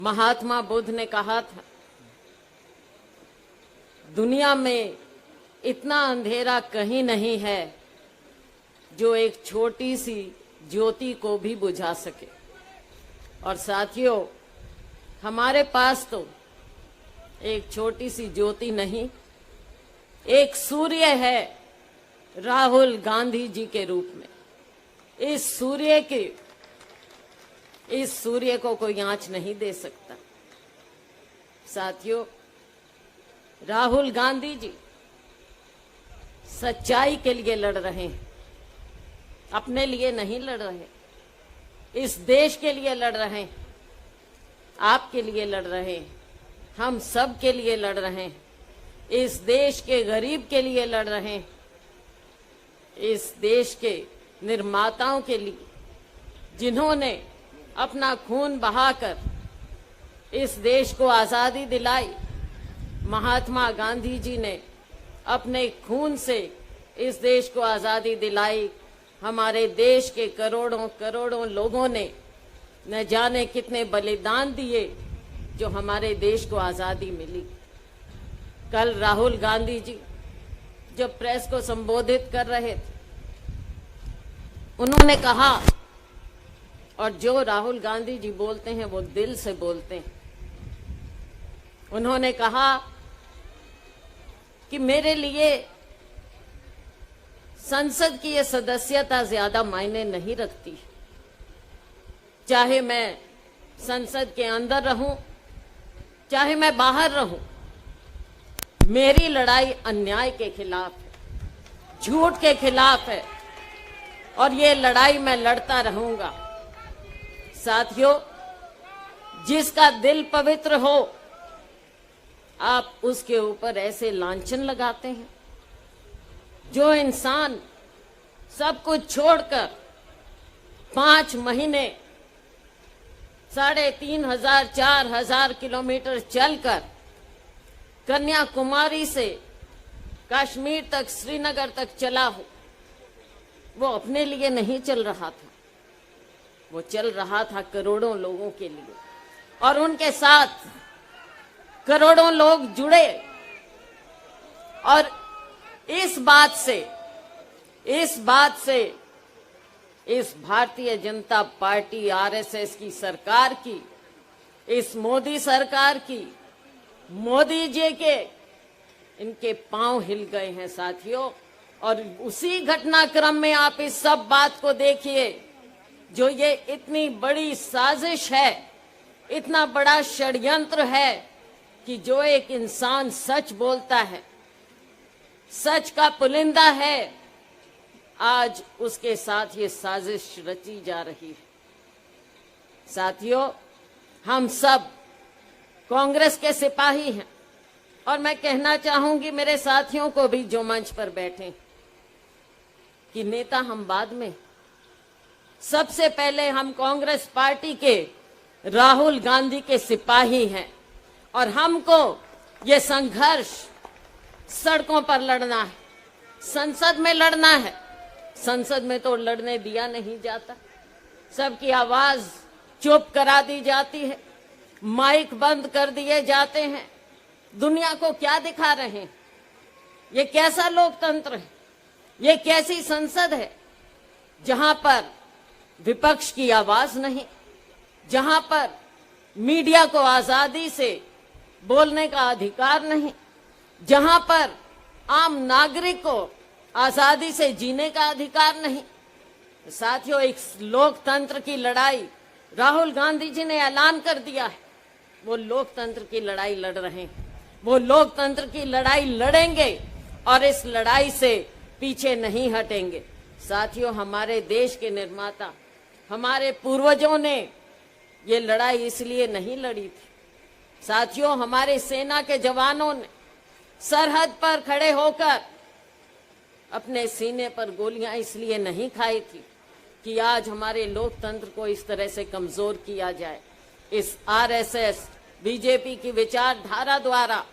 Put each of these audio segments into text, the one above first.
महात्मा बुद्ध ने कहा था, दुनिया में इतना अंधेरा कहीं नहीं है जो एक छोटी सी ज्योति को भी बुझा सके। और साथियों, हमारे पास तो एक छोटी सी ज्योति नहीं, एक सूर्य है राहुल गांधी जी के रूप में। इस सूर्य को कोई आंच नहीं दे सकता। साथियों, राहुल गांधी जी सच्चाई के लिए लड़ रहे हैं, अपने लिए नहीं लड़ रहे, इस देश के लिए लड़ रहे हैं, आपके लिए लड़ रहे हैं, हम सब के लिए लड़ रहे हैं, इस देश के गरीब के लिए लड़ रहे हैं, इस देश के निर्माताओं के लिए, जिन्होंने अपना खून बहाकर इस देश को आजादी दिलाई। महात्मा गांधी जी ने अपने खून से इस देश को आजादी दिलाई। हमारे देश के करोड़ों करोड़ों लोगों ने न जाने कितने बलिदान दिए जो हमारे देश को आजादी मिली। कल राहुल गांधी जी जब प्रेस को संबोधित कर रहे थे, उन्होंने कहा, और जो राहुल गांधी जी बोलते हैं वो दिल से बोलते हैं, उन्होंने कहा कि मेरे लिए संसद की ये सदस्यता ज्यादा मायने नहीं रखती। चाहे मैं संसद के अंदर रहूं, चाहे मैं बाहर रहूं, मेरी लड़ाई अन्याय के खिलाफ है, झूठ के खिलाफ है, और ये लड़ाई मैं लड़ता रहूंगा। साथियों, जिसका दिल पवित्र हो, आप उसके ऊपर ऐसे लांछन लगाते हैं। जो इंसान सब कुछ छोड़कर 5 महीने 3,500 4,000 किलोमीटर चलकर कन्याकुमारी से कश्मीर तक, श्रीनगर तक चला हो, वो अपने लिए नहीं चल रहा था, वो चल रहा था करोड़ों लोगों के लिए, और उनके साथ करोड़ों लोग जुड़े। और इस बात से इस भारतीय जनता पार्टी आरएसएस की सरकार की, इस मोदी सरकार की, मोदी जी के इनके पांव हिल गए हैं साथियों। और उसी घटनाक्रम में आप इस सब बात को देखिए, जो ये इतनी बड़ी साजिश है, इतना बड़ा षड्यंत्र है कि जो एक इंसान सच बोलता है, सच का पुलिंदा है, आज उसके साथ ये साजिश रची जा रही है। साथियों, हम सब कांग्रेस के सिपाही हैं, और मैं कहना चाहूंगी मेरे साथियों को भी जो मंच पर बैठे कि नेता हम बाद में, सबसे पहले हम कांग्रेस पार्टी के राहुल गांधी के सिपाही हैं, और हमको ये संघर्ष सड़कों पर लड़ना है, संसद में लड़ना है। संसद में तो लड़ने दिया नहीं जाता, सबकी आवाज चुप करा दी जाती है, माइक बंद कर दिए जाते हैं। दुनिया को क्या दिखा रहे हैं? ये कैसा लोकतंत्र है? ये कैसी संसद है जहां पर विपक्ष की आवाज नहीं, जहां पर मीडिया को आजादी से बोलने का अधिकार नहीं, जहां पर आम नागरिक को आजादी से जीने का अधिकार नहीं। साथियों, एक लोकतंत्र की लड़ाई राहुल गांधी जी ने ऐलान कर दिया है, वो लोकतंत्र की लड़ाई लड़ रहे हैं, वो लोकतंत्र की लड़ाई लड़ेंगे और इस लड़ाई से पीछे नहीं हटेंगे। साथियों, हमारे देश के निर्माता, हमारे पूर्वजों ने ये लड़ाई इसलिए नहीं लड़ी थी। साथियों, हमारे सेना के जवानों ने सरहद पर खड़े होकर अपने सीने पर गोलियां इसलिए नहीं खाई थी कि आज हमारे लोकतंत्र को इस तरह से कमजोर किया जाए। इस आरएसएस बीजेपी की विचारधारा द्वारा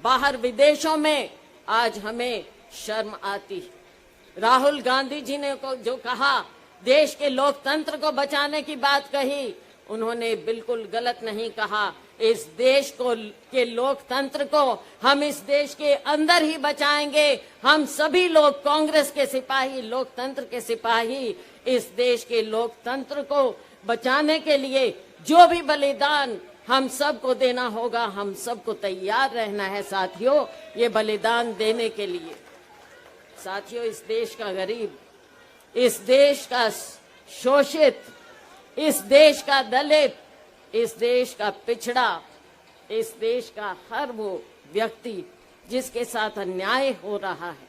बाहर विदेशों में आज हमें शर्म आती है। राहुल गांधी जी ने जो कहा, देश के लोकतंत्र को बचाने की बात कही, उन्होंने बिल्कुल गलत नहीं कहा। इस देश को के लोकतंत्र को हम इस देश के अंदर ही बचाएंगे। हम सभी लोग, कांग्रेस के सिपाही, लोकतंत्र के सिपाही, इस देश के लोकतंत्र को बचाने के लिए जो भी बलिदान हम सबको देना होगा, हम सबको तैयार रहना है साथियों, ये बलिदान देने के लिए। साथियों, इस देश का गरीब, इस देश का शोषित, इस देश का दलित, इस देश का पिछड़ा, इस देश का हर वो व्यक्ति जिसके साथ अन्याय हो रहा है,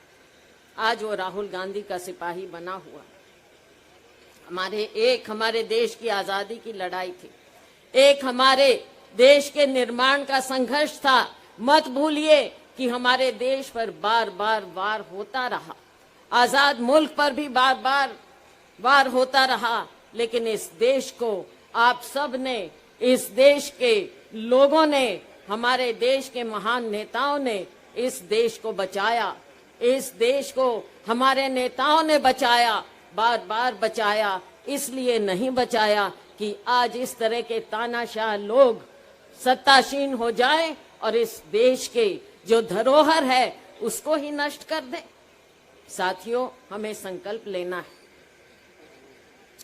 आज वो राहुल गांधी का सिपाही बना हुआ। हमारे देश की आजादी की लड़ाई थी, एक हमारे देश के निर्माण का संघर्ष था। मत भूलिए कि हमारे देश पर बार बार वार होता रहा, आजाद मुल्क पर भी बार बार वार होता रहा, लेकिन इस देश को आप सब ने, इस देश के लोगों ने, हमारे देश के महान नेताओं ने इस देश को बचाया। इस देश को हमारे नेताओं ने बचाया, बार बार बचाया। इसलिए नहीं बचाया कि आज इस तरह के तानाशाह लोग सत्तासीन हो जाएं और इस देश के जो धरोहर है उसको ही नष्ट कर दें। साथियों, हमें संकल्प लेना है,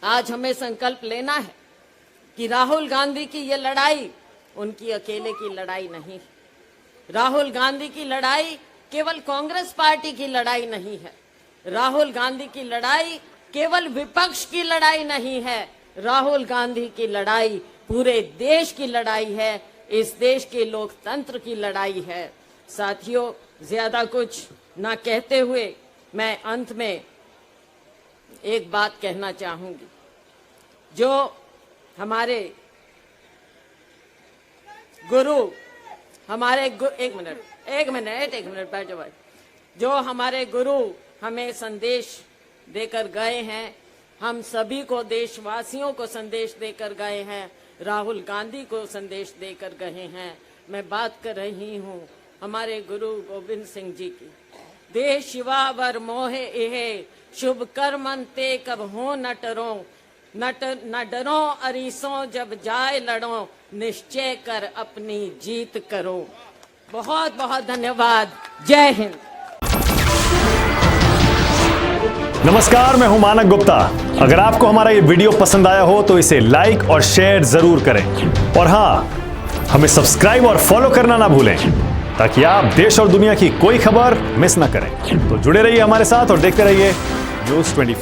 आज हमें संकल्प लेना है कि राहुल गांधी की ये लड़ाई उनकी अकेले की लड़ाई नहीं है। राहुल गांधी की लड़ाई केवल कांग्रेस पार्टी की लड़ाई नहीं है। राहुल गांधी की लड़ाई केवल विपक्ष की लड़ाई नहीं है। राहुल गांधी की लड़ाई पूरे देश की लड़ाई है, इस देश के लोकतंत्र की लड़ाई है। साथियों, ज्यादा कुछ ना कहते हुए मैं अंत में एक बात कहना चाहूंगी। जो हमारे गुरु, एक मिनट बैठो भाई। जो हमारे गुरु हमें संदेश देकर गए हैं, हम सभी को, देशवासियों को संदेश देकर गए हैं, राहुल गांधी को संदेश देकर गए हैं। मैं बात कर रही हूँ हमारे गुरु गोविंद सिंह जी की। देश शिवा वर मोहे इहे शुभ कर्मन ते कब हो न डरो, न डरो अरीसों जब जाए लड़ो, निश्चय कर अपनी जीत करो। बहुत बहुत धन्यवाद। जय हिंद। नमस्कार, मैं हूं मानक गुप्ता। अगर आपको हमारा ये वीडियो पसंद आया हो तो इसे लाइक और शेयर जरूर करें, और हां, हमें सब्सक्राइब और फॉलो करना ना भूलें ताकि आप देश और दुनिया की कोई खबर मिस ना करें। तो जुड़े रहिए हमारे साथ और देखते रहिए न्यूज़ 24।